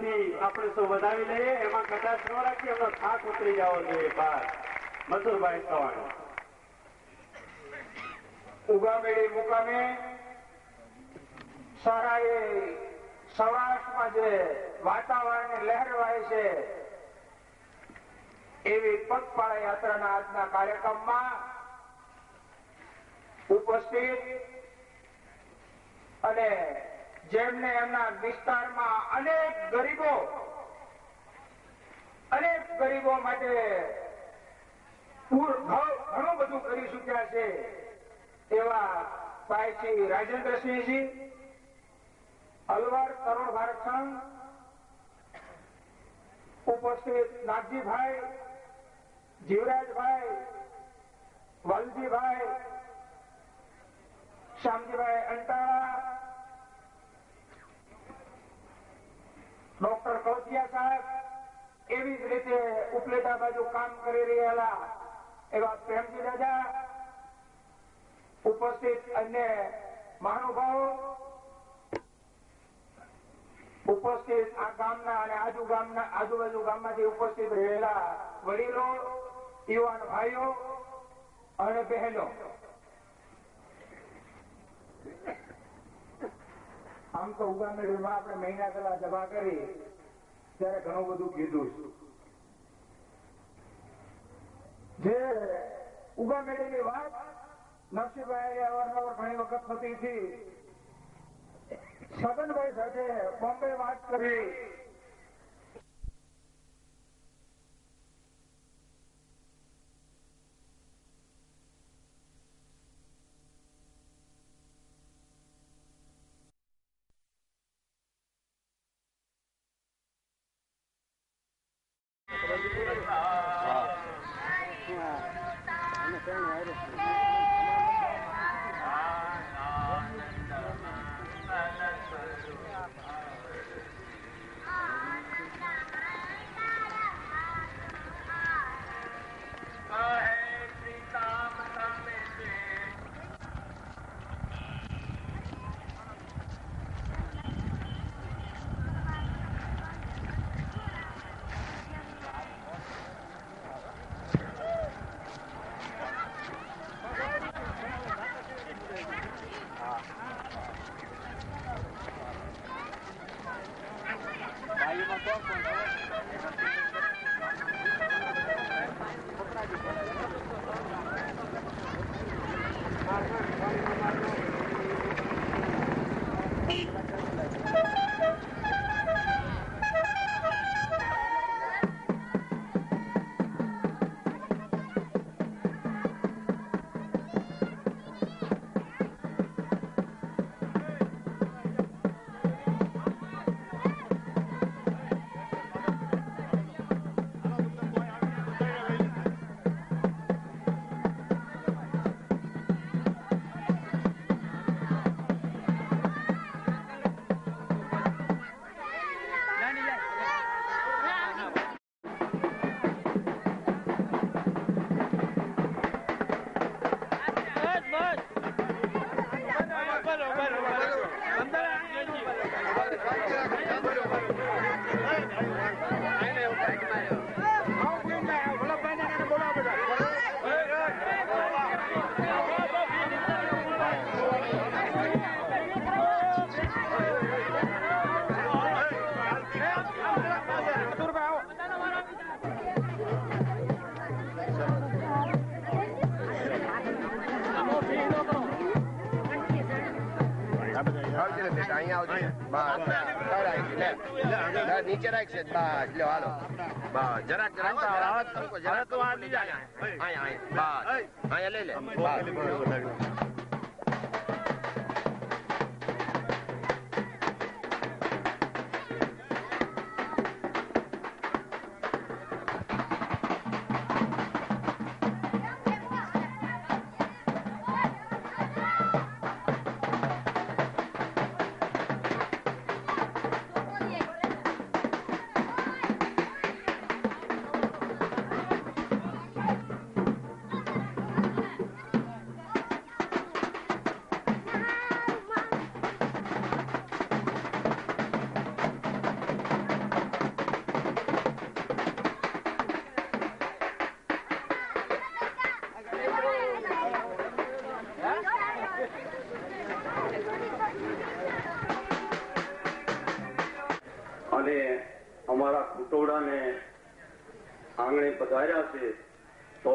થી આપણે સૌ વધાવી લઈએ. એમાં કદાચ ન રાખીએ એમનો થાક ઉતરી જવો જોઈએ. બાર મથુરભાઈ ચૌહાણ ઉગામેડી મુકામે સારા એ સૌરાષ્ટ્રમાં જે વાતાવરણ લહેરવાય છે એવી પગપાળા યાત્રાના આજના કાર્યક્રમમાં ઉપસ્થિત અને જેમને એમના વિસ્તારમાં અનેક ગરીબો માટે ઘણું બધું કરી ચૂક્યા છે એવા ભાઈ શ્રી રાજેન્દ્રસિંહજી, અલવાર તરુણ ભારત સંઘ, ઉપસ્થિત નાગજીભાઈ, જીવરાજભાઈ, વાલજીભાઈ, શ્યામજીભાઈ અંટાળા, ડોક્ટર કૌશિયા સાહેબ, એવી જ રીતે ઉપલેટા બાજુ કામ કરી રહેલા એવા પ્રેમજી દાદા, ઉપસ્થિત અન્ય મહાનુભાવો, ઉપસ્થિત આ ગામના અને આજુબાજુ ગામમાંથી ઉપસ્થિત રહેલા વડીલો, યુવાન ભાઈઓ અને બહેનો, આમ તો ઉગામેડીમાં આપણે મહિના પહેલા સભા કરી ત્યારે ઘણું બધું કીધું છે. જે ઉગામેડીની વાત નરસિંહભાઈ અવારનવાર ઘણી વખત થતી હતી. છગનભાઈ સાથે બોમ્બે વાત કરી. નીચે રાખશે બસ લો હાલો બસ જરાક લઈ લે બસ. અને અમારા ખુટોડાને આંગણે પધાર્યા છે, તો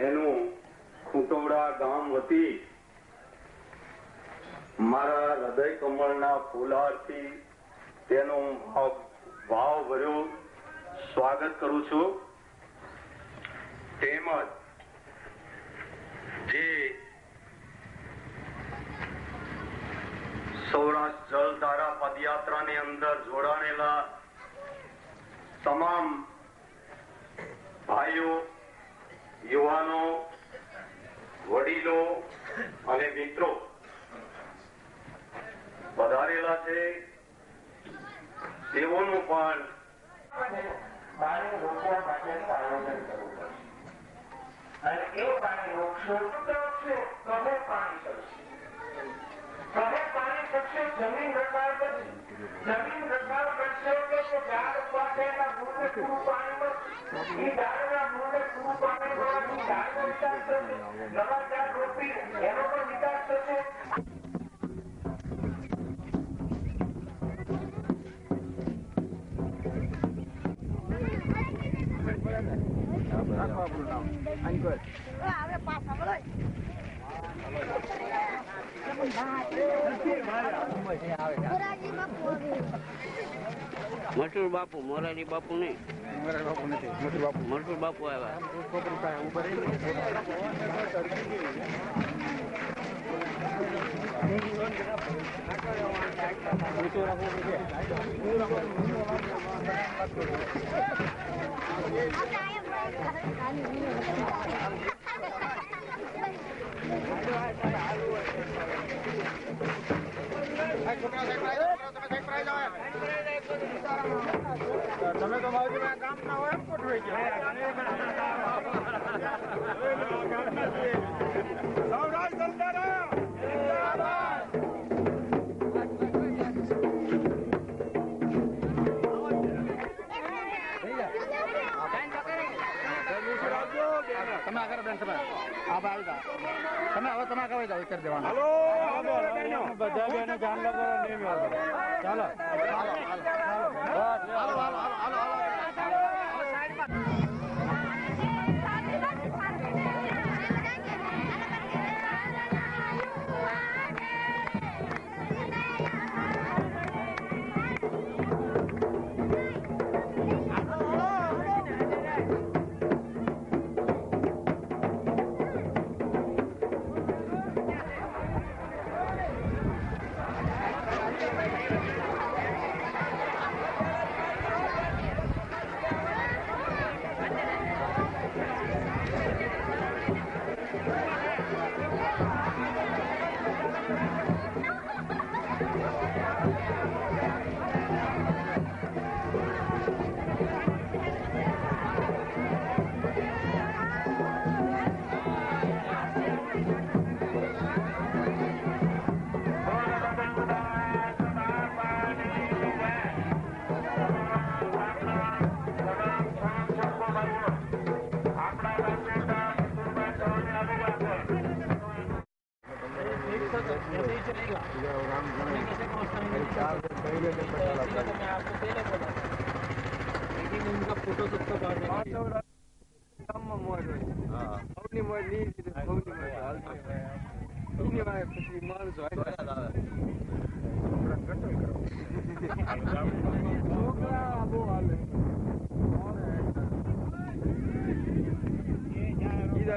એનું ખુટોડા ગામ વતી મારા હૃદય કમળના ફૂલહારથી તેનું ભાવ ભર્યું સ્વાગત કરું છું. તેમજ જે સૌરાષ્ટ્ર જલધારા પદયાત્રાની અંદર જોડાણેલા તમામ ભાઈઓ, યુવાનો, વડીલો અને મિત્રો વધારેલા છે, તેઓનું પણ પાણી રોકવા માટેનું આયોજન કરવું પડશે. અને એ પાણી રોકશો તો તમે પાણી કરશે, તમે પાણી કરશે. જમીન રકાળ કરશે, જમીન રકાળ કરશે કે ઝાડ પાસેના મૂળને પૂરું પાણી મળશે. એ ઝાડના મૂળને પૂરું પાણી મળવાથી ઝાડનો વિકાસ થશે, નવા ઝાડ રોપી એનો પણ વિકાસ થશે. મસૂર બાપુ, મોરારી બાપુ નહીં, મસૂર બાપુ આવ્યા. તમે તો મારું ગામ ના હોય એમ કોઠવાઈ ગયા. સૌરાષ્ટ્ર જલધારા જિંદાબાદ. તમે આગળ બેન, તમે આવી જાઓ, તમે હવે તમે આગળ જાઓ, ઉત્તર દેવાનું. બધા બેનો જાણ લગો નહીં ચાલો ચાલો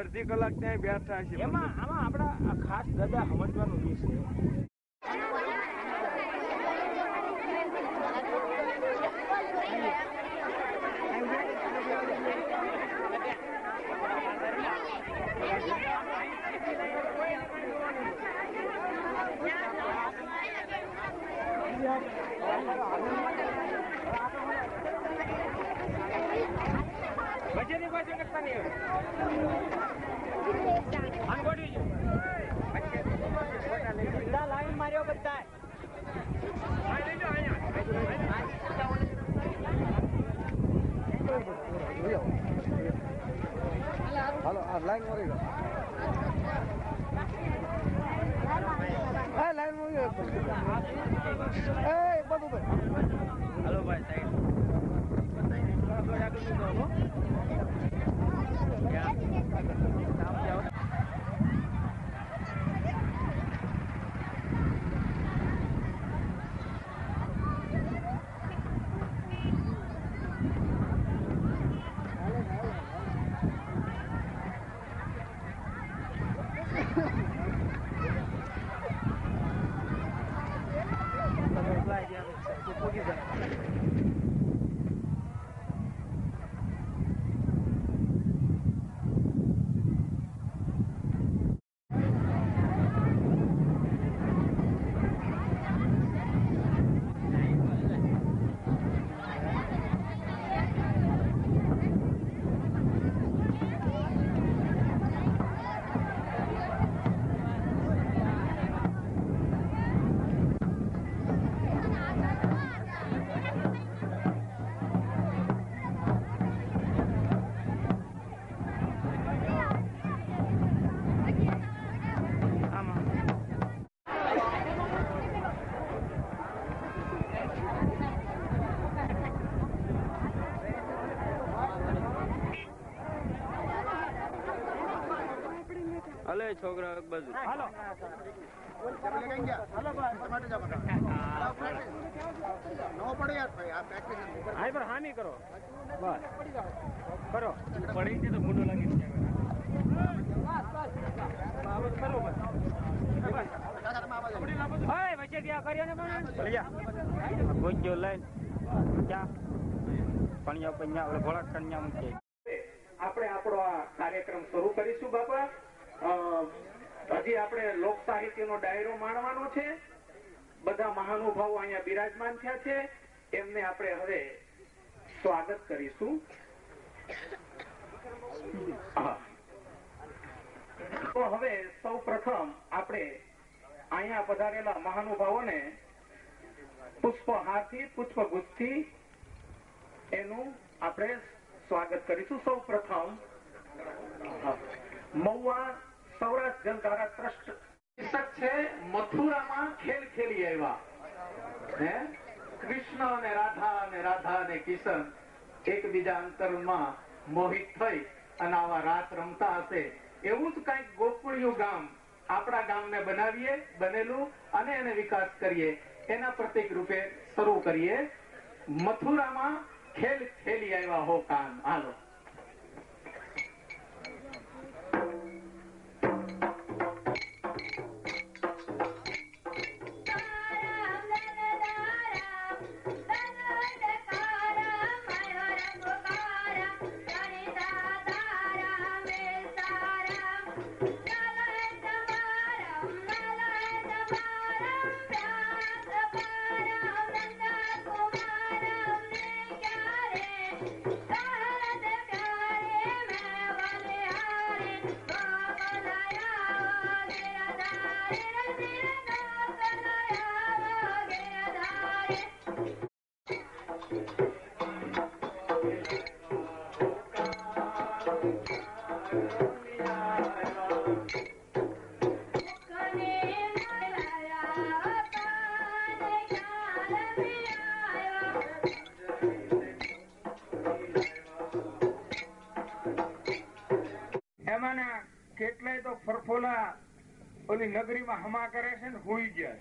અડધી કલાક ત્યાં બેઠા છે. એમાં આમાં આપણા ખાસ દાદા સમજવાનું એ છે. લાઈન માર્યો બધા હાલો લાઈન મળી ગયો. લાઈન મળી ગયો. બધું હાલો ભાઈ. બધા છોકરા એક બાજુ. હામી કરો બસ કરો પડી ગઈ તો ગુંડો લાગી વચ્ચે ત્યાં કર્યો લઈને ક્યાં પણ્યા પણ્યા ઘોડા કન્યા મૂકીએ. આપણે આપણો આ કાર્યક્રમ શરૂ કરીશું બાપા. હજી આપણે લોક સાહિત્યનો ડાયરો માણવાનો છે. બધા મહાનુભાવો અહીંયા બિરાજમાન થયા છે, એમને આપણે હવે સ્વાગત કરીશું. તો હવે સૌ પ્રથમ આપણે અહીંયા પધારેલા મહાનુભાવોને પુષ્પહારથી પુષ્પગુચ્છથી એનું આપણે સ્વાગત કરીશું. સૌ પ્રથમ મહુવા સૌરાષ્ટ્ર જલધારા ટ્રસ્ટ છે. મથુરામાં ખેલ ખેલી આવ્યા કૃષ્ણ અને રાધા અને કિશન એકબીજા અંતરમાં મોહિત થઈ અને આવા રાત રમતા હશે. એવું જ કઈક ગોકુળિયું ગામ આપણા ગામને બનાવીએ, બનેલું, અને એને વિકાસ કરીએ, એના પ્રતીક રૂપે શરૂ કરીએ. મથુરામાં ખેલ ખેલી આવ્યા હો કાન. હાલો. એમાંના કેટલાય તો ફરફોલા ઓલી નગરીમાં હમા કરે છે ને હોઈ ગયા,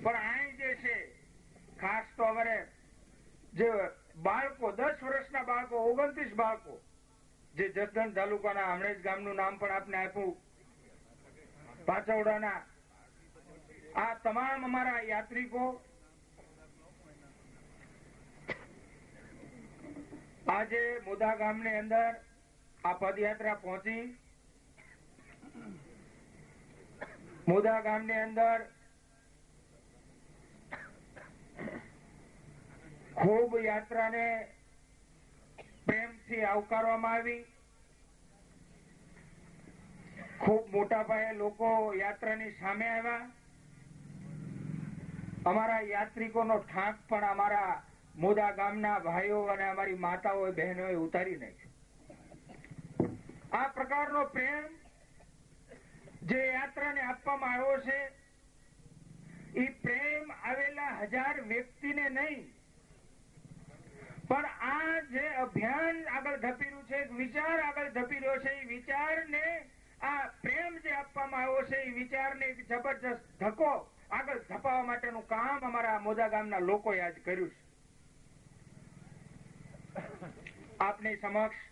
પણ અહીં જે છે ખાસ તો અમારે જે બાળકો 10 વર્ષના બાળકો 29 બાળકો જે જસદણ તાલુકાના હમણાં જ ગામનું નામ પણ આપને આપ્યું પાચવડાના, આ તમામ અમારા યાત્રિકો આજે મોદા ગામની અંદર આ પદયાત્રા પહોંચી. મોદા ગામની અંદર ખૂબ યાત્રાને પ્રેમથી આવકારવામાં આવી. ખૂબ મોટા પાયે લોકો યાત્રાની સામે આવ્યા. અમારા યાત્રિકોનો ઠાંક પણ અમારા મોદા ગામના ભાઈઓ અને અમારી માતાઓ બહેનોએ ઉતારી નાખ્યો. આ પ્રકારનો પ્રેમ જે યાત્રાને આપવામાં આવ્યો છે, એ પ્રેમ આવેલા 1000 વ્યક્તિને નહીં, પણ આ જે અભિયાન આગળ ધપી છે, એક વિચાર આગળ ધપી રહ્યો છે, એ વિચારને આ પ્રેમ જે આપવામાં આવ્યો છે, એ વિચારને એક જબરજસ્ત ધક્કો આગળ ધપાવવા માટેનું કામ અમારા મોદા ગામના લોકોએ આજ કર્યું છે. આપની સમક્ષ